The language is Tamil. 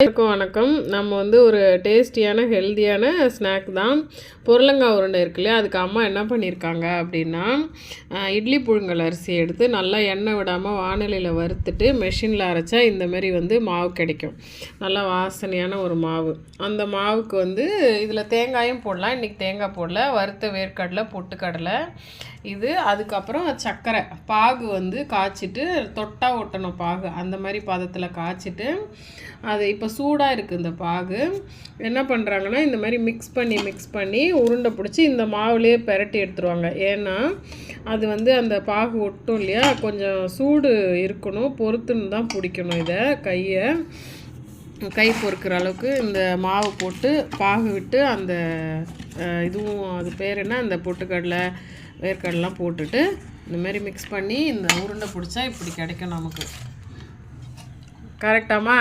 வணக்கம். நம்ம ஒரு டேஸ்டியான ஹெல்தியான ஸ்நாக் தான். புடலங்காய் உருண்டை இருக்கு இல்லையா, அதுக்கு அம்மா என்ன பண்ணியிருக்காங்க அப்படின்னா, இட்லி புழுங்கல் அரிசி எடுத்து நல்லா எண்ணெய் விடாமல் வானிலையில் வறுத்துட்டு மெஷினில் அரைச்சா இந்தமாரி மாவு கிடைக்கும். நல்லா வாசனையான ஒரு மாவு. அந்த மாவுக்கு இதில் தேங்காயும் போடலாம். இன்றைக்கி தேங்காய் போடல, வறுத்த வேர்க்கடலை, பொட்டுக்கடலை இது. அதுக்கப்புறம் சர்க்கரை பாகு காய்ச்சிட்டு தொட்டா ஒட்டணும் பாகு, அந்த மாதிரி பதத்தில் காய்ச்சிட்டு அது இப்போ சூடாக இருக்குது. இந்த பாகு என்ன பண்ணுறாங்கன்னா, இந்த மாதிரி மிக்ஸ் பண்ணி உருண்டை பிடிச்சி இந்த மாவுலேயே பெரட்டி எடுத்துருவாங்க. ஏன்னா அது அந்த பாகு ஒட்டும் இல்லையா, கொஞ்சம் சூடு இருக்கணும், பொறுத்துன்னு தான் பிடிக்கணும். இதை கை பொறுக்கிற அளவுக்கு இந்த மாவு போட்டு பாகு விட்டு அந்த இதுவும் அது பேர் என்ன, அந்த பொட்டுக்கடலை வேர்க்கடலாம் போட்டுட்டு இந்தமாரி மிக்ஸ் பண்ணி இந்த உருண்டை பிடிச்சா இப்படி கிடைக்கும் நமக்கு. கரெக்டாமா?